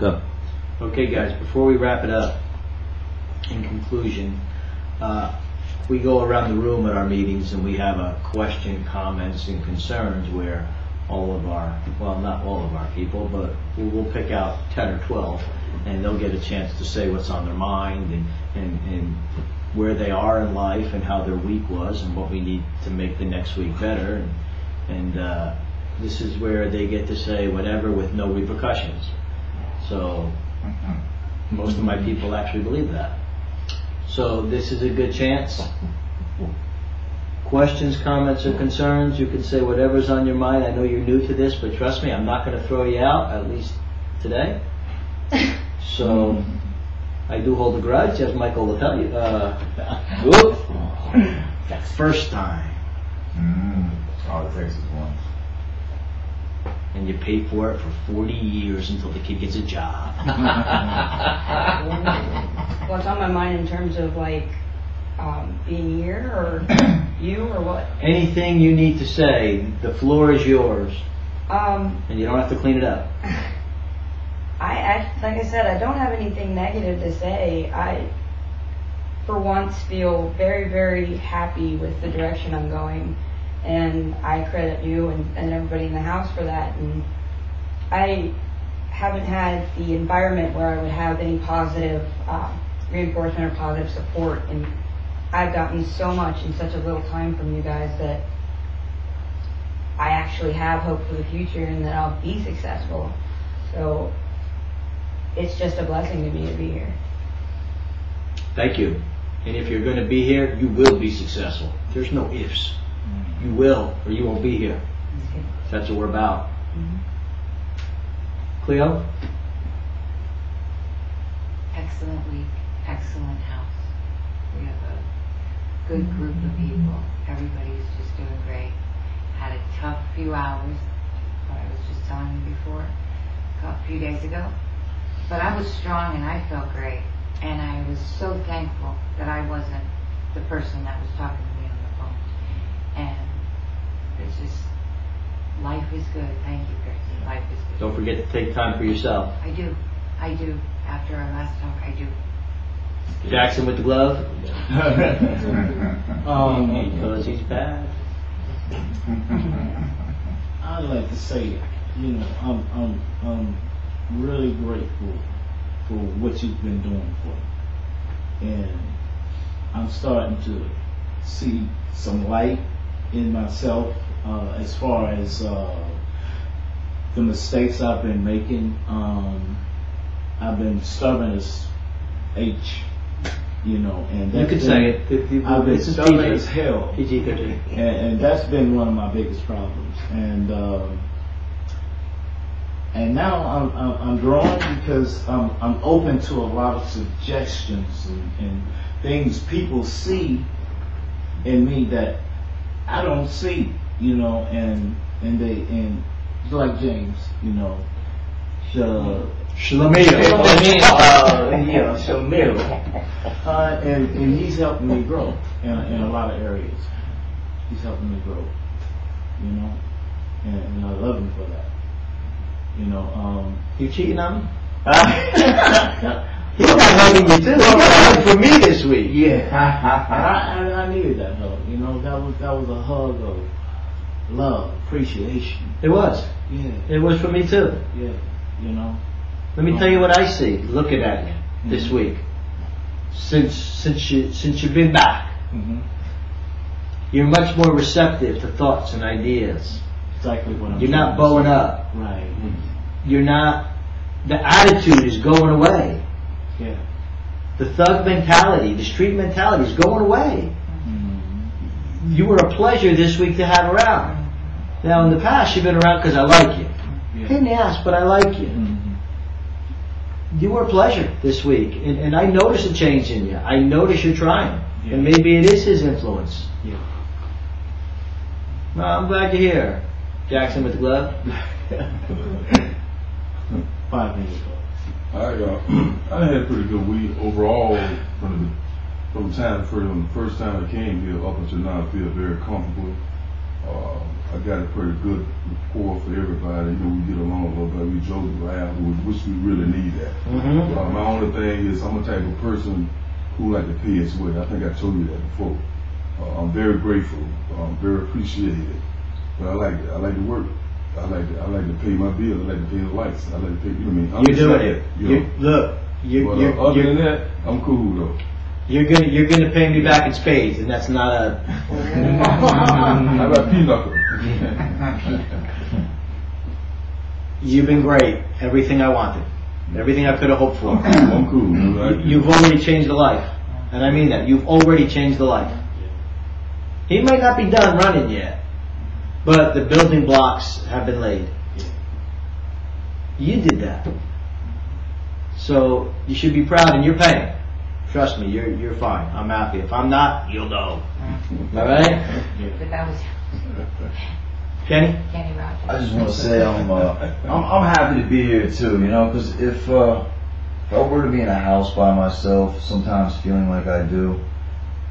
Go. Okay, guys, before we wrap it up, in conclusion, we go around the room at our meetings and we have a question, comments, and concerns where all of our, well, not all of our people, but we'll pick out 10 or 12 and they'll get a chance to say what's on their mind and where they are in life and how their week was and what we need to make the next week better. And this is where they get to say whatever with no repercussions. So most of my people actually believe that. So this is a good chance. Questions, comments, or concerns, you can say whatever's on your mind. I know you're new to this, but trust me, I'm not going to throw you out, at least today. So I do hold a grudge, as Michael will tell you. First time. All it takes is one. And you pay for it for 40 years until the kid gets a job. What's on my mind in terms of like being here or you or what? Anything you need to say, the floor is yours. And you don't have to clean it up. Like I said, I don't have anything negative to say. I, for once, feel very, very happy with the direction I'm going. And I credit you and everybody in the house for that. And I haven't had the environment where I would have any positive reinforcement or positive support. And I've gotten so much in such a little time from you guys that I actually have hope for the future and that I'll be successful. So it's just a blessing to me to be here. Thank you. And if you're going to be here, you will be successful. There's no ifs. You will, or you won't be here. That's what we're about. Cleo? Excellent week, excellent house. We have a good group of people. Everybody's just doing great. Had a tough few hours, what I was just telling you before, a few days ago. But I was strong and I felt great. And I was so thankful that I wasn't the person that was talking to me on the phone. And it's just, life is good. Thank you, Christy. Life is good. Don't forget to take time for yourself. I do. After our last talk, I do. Jackson with the glove? Because he's bad. I'd like to say, I'm really grateful for what you've been doing for me. And I'm starting to see some light in myself as far as the mistakes I've been making. I've been stubborn as H, and you could say it. I've been stubborn as hell. PG-13. And that's been one of my biggest problems. And now I'm growing because I'm open to a lot of suggestions and things people see in me that I don't see, and like James, and he's helping me grow in a lot of areas. He's helping me grow, and I love him for that. You cheating on me? He's not hugging you too. He's hugging for me this week. Yeah, I needed that hug. That was a hug of love, appreciation. It was. Yeah. It was for me too. Yeah. Let me tell you what I see looking at you this week. Since you've been back, you're much more receptive to thoughts and ideas. Exactly what I'm You're not bowing up. Right. You're not. The attitude is going away. Yeah. The thug mentality, the street mentality is going away. You were a pleasure this week to have around. Now in the past you've been around because I like you. Yeah. Pain in the ass, but I like you. You were a pleasure this week, and I notice a change in you. I notice you're trying, and maybe it is his influence. Yeah. Well, I'm glad you're here. Jackson with the glove. 5 minutes ago. I had a pretty good week overall from the first time I came here up until now. I feel very comfortable. I got a pretty good rapport for everybody. You know, we get along a little bit. We joke around, which we really need that. Mm-hmm. My only thing is I'm a type of person who like to pay his way. I think I told you that before. I'm very grateful. I'm very appreciated. But I like to work. I like to pay my bills. I like to pay the lights. I like to pay. You know what I mean? I'm You're doing it. But other than that, I'm cool though. You're gonna pay me back in spades, and that's not a. How about pinochle? You've been great. Everything I wanted. Everything I could have hoped for. I'm cool. You've already changed the life. And I mean that. You've already changed the life. He might not be done running yet, but the building blocks have been laid. You did that. So you should be proud, and you're paying. Trust me, you're fine. I'm happy. If I'm not, you'll know. All right? But that was Kenny? Kenny Rogers. I just want to say I'm happy to be here too, you know, because if I were to be in a house by myself, sometimes feeling like I do,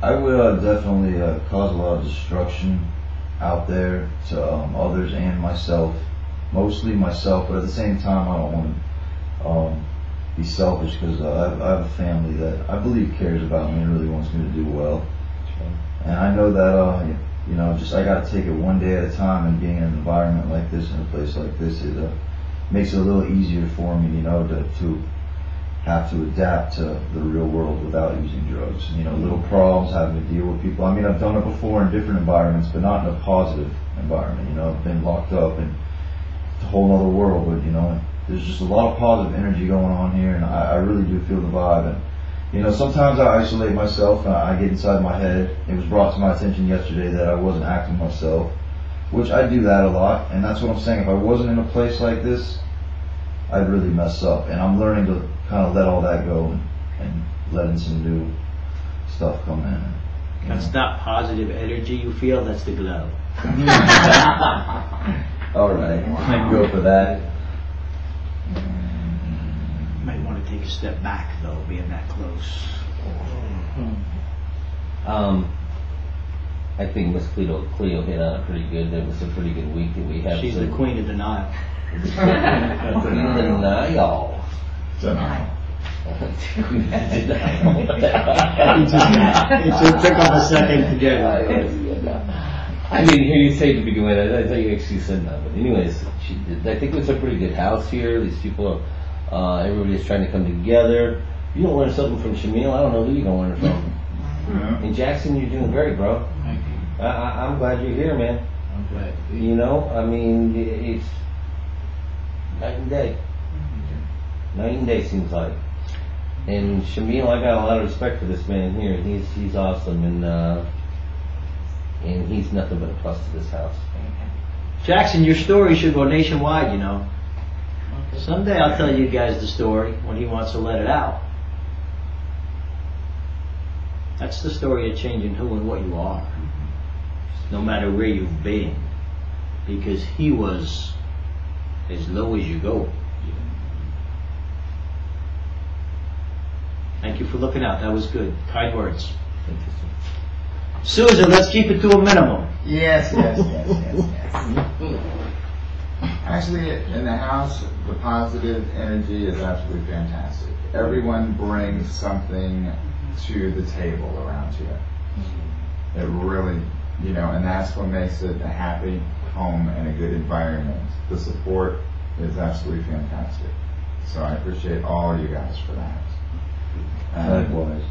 I would definitely cause a lot of destruction out there to others and myself, mostly myself, but at the same time I don't want to be selfish because I have a family that I believe cares about me and really wants me to do well. And I know that you know, just I got to take it one day at a time, and being in an environment like this, in a place like this, it makes it a little easier for me, you know, to have to adapt to the real world without using drugs. You know, little problems, having to deal with people. I mean, I've done it before in different environments, but not in a positive environment. You know, I've been locked up and it's a whole other world, but you know, there's just a lot of positive energy going on here, and I really do feel the vibe. And you know, sometimes I isolate myself and I get inside my head. It was brought to my attention yesterday that I wasn't acting myself, which I do that a lot, and that's what I'm saying. If I wasn't in a place like this, I'd really mess up, and I'm learning to kind of let all that go and letting some new stuff come in. That's not positive energy you feel, that's the glow. All right, I can go for that. Might want to take a step back though, being that close. I think Miss Cleo hit on it pretty good. It was a pretty good week that we had. She's the queen of denial. Denial. It just took him a second to get it. I didn't hear you say it to begin with. I thought you actually said that. But anyways, I think it's a pretty good house here. These people are, everybody's trying to come together. You don't learn something from Shamil, I don't know who you're going to learn it from. And Jackson, you're doing great, bro. Thank you. I'm glad you're here, man. I'm glad. You know, I mean, it's night and day. Night and day seems like. And Shamil, I got a lot of respect for this man here. He's awesome, and he's nothing but a plus to this house. Jackson, your story should go nationwide, you know. Someday I'll tell you guys the story when he wants to let it out. That's the story of changing who and what you are, no matter where you've been, because he was as low as you go. Thank you for looking out. That was good. Kind words. Thank you, sir. Susan, let's keep it to a minimum. Yes. Actually, in the house, the positive energy is absolutely fantastic. Everyone brings something to the table around here. It really, you know, and that's what makes it a happy home and a good environment. The support is absolutely fantastic. So I appreciate all you guys for that. Likewise.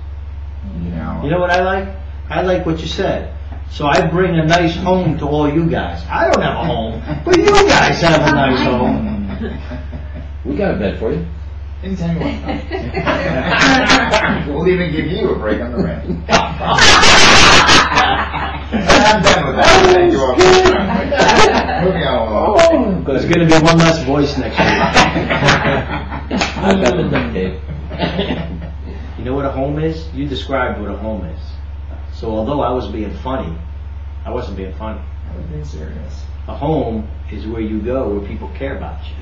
You know what I like? I like what you said. So I bring a nice home to all you guys. I don't have a home, but you guys have a nice home. We got a bed for you. Anytime you want. We'll even give you a break on the rent. I'm done with that. Thank you all for your time. Moving on along. There's going to be one less voice next week. I've got the duct tape. You know what a home is? You described what a home is. So although I was being funny, I wasn't being funny. I was being serious. A home is where you go where people care about you.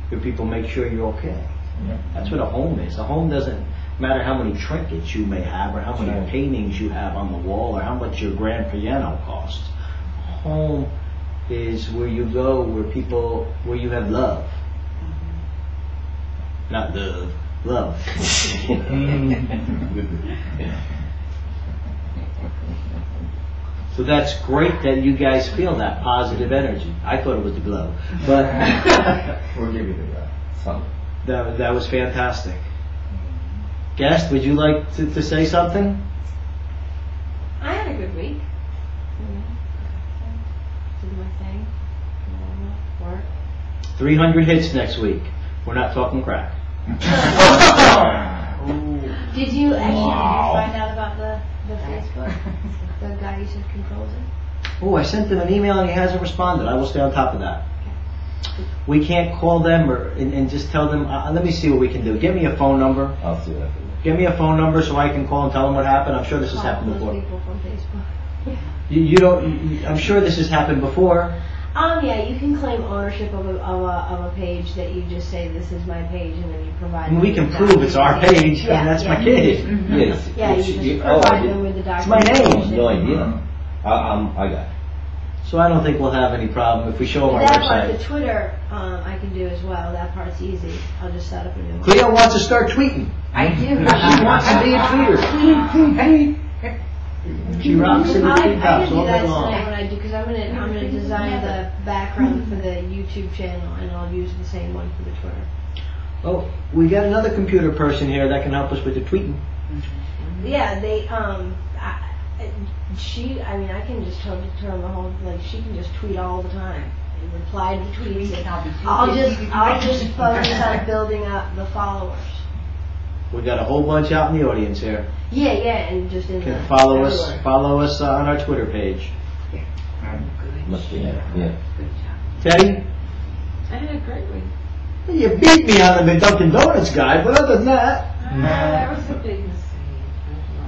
Where people make sure you're okay. Yeah. That's what a home is. A home doesn't matter how many trinkets you may have or how many paintings you have on the wall or how much your grand piano costs. home is where you go, where you have love. Not love. So that's great that you guys feel that positive energy. I thought it was the glow, but We'll give you the guy. Some. that was fantastic. Guest, would you like to say something? I had a good week. Did my thing. Work. 300 hits next week. We're not talking crack. Did you find out about the Facebook? The guy you said controls it? Oh, I sent him an email and he hasn't responded. I will stay on top of that. We can't call them and just tell them, let me see what we can do. Give me a phone number. I'll see that. Give me a phone number so I can call and tell them what happened. I'm sure this has happened Those before. people from Facebook. You don't. I'm sure this has happened before. Yeah, you can claim ownership of a page that you just say this is my page, and then you provide. And we can prove it's our page. Yeah, and that's yeah. my kid. Yes. Yeah, you just provide them with the It's my documentation. name. No idea. I got it. So I don't think we'll have any problem if we show them our That part, website. the Twitter, I can do as well. That part's easy. I'll just set up a new one. Cleo wants to start tweeting. I do. She wants to be a tweeter. She rocks in the I tweet house can do all that day long. tonight when I do, because I'm gonna design the background for the YouTube channel, and I'll use the same one for the Twitter. Oh, we got another computer person here that can help us with the tweeting. Yeah, they I can just tell her the whole, like, she can just tweet all the time and reply to tweets. And I'll just focus on building up the followers. We got a whole bunch out in the audience here. Yeah, and just in Can the follow us. everywhere. Follow us on our Twitter page. Must be that. Yeah. Good job. Teddy, I had a great week. you beat me on the Dunkin' Donuts guy, but other than that, That was a big mistake. I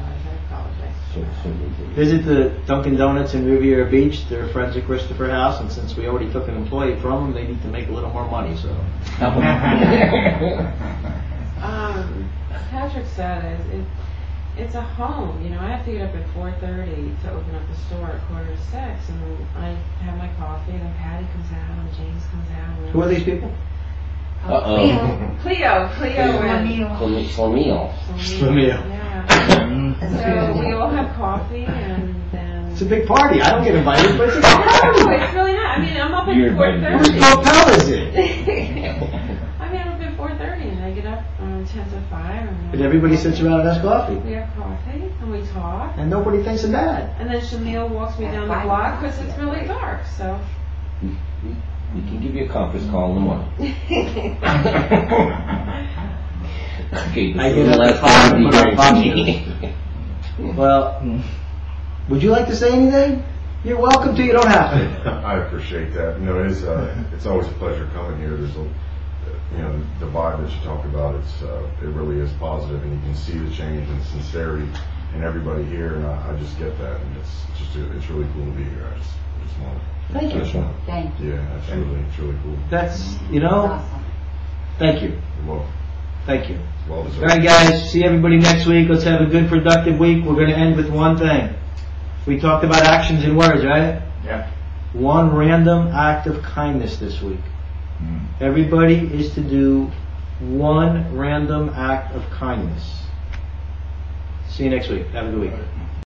apologize. visit the Dunkin' Donuts in Riviera Beach. They're friends of Christopher House, and since we already took an employee from them, they need to make a little more money. So, Patrick said it's a home. You know, I have to get up at 4:30 to open up the store at 5:45, and then I have my coffee. Then Patty comes out, and James comes out. And who are these people? Cleo, and Flamingo. Yeah. So we all have coffee, and then It's a big party. I don't get invited, but it's a big no, party. it's really not. I mean, I'm up at You're invited. Whose 4:30. hotel is it? I mean, I'm up at 4:30, and I get up 10 to 5. And everybody sits around and has coffee, We have coffee, and we talk. and nobody thinks of that. And then Shamil walks me down the block because it's really dark. So We can give you a conference call in the morning. Okay, I this get is the up at last 5 time and put on we Well, would you like to say anything? You're welcome to. You don't have to. I appreciate that. You know, it's always a pleasure coming here. There's the vibe that you talk about. It really is positive, and you can see the change and sincerity in everybody here. And I just get that, and it's really cool to be here. I just want to. Thank you. Thank you. Yeah, it's really cool. That's, Awesome. thank you. Well, Thank you. well All deserved. right, guys. See everybody next week. Let's have a good, productive week. We're going to end with one thing. We talked about actions and words, right? Yeah. One random act of kindness this week. Everybody is to do one random act of kindness. See you next week. Have a good week.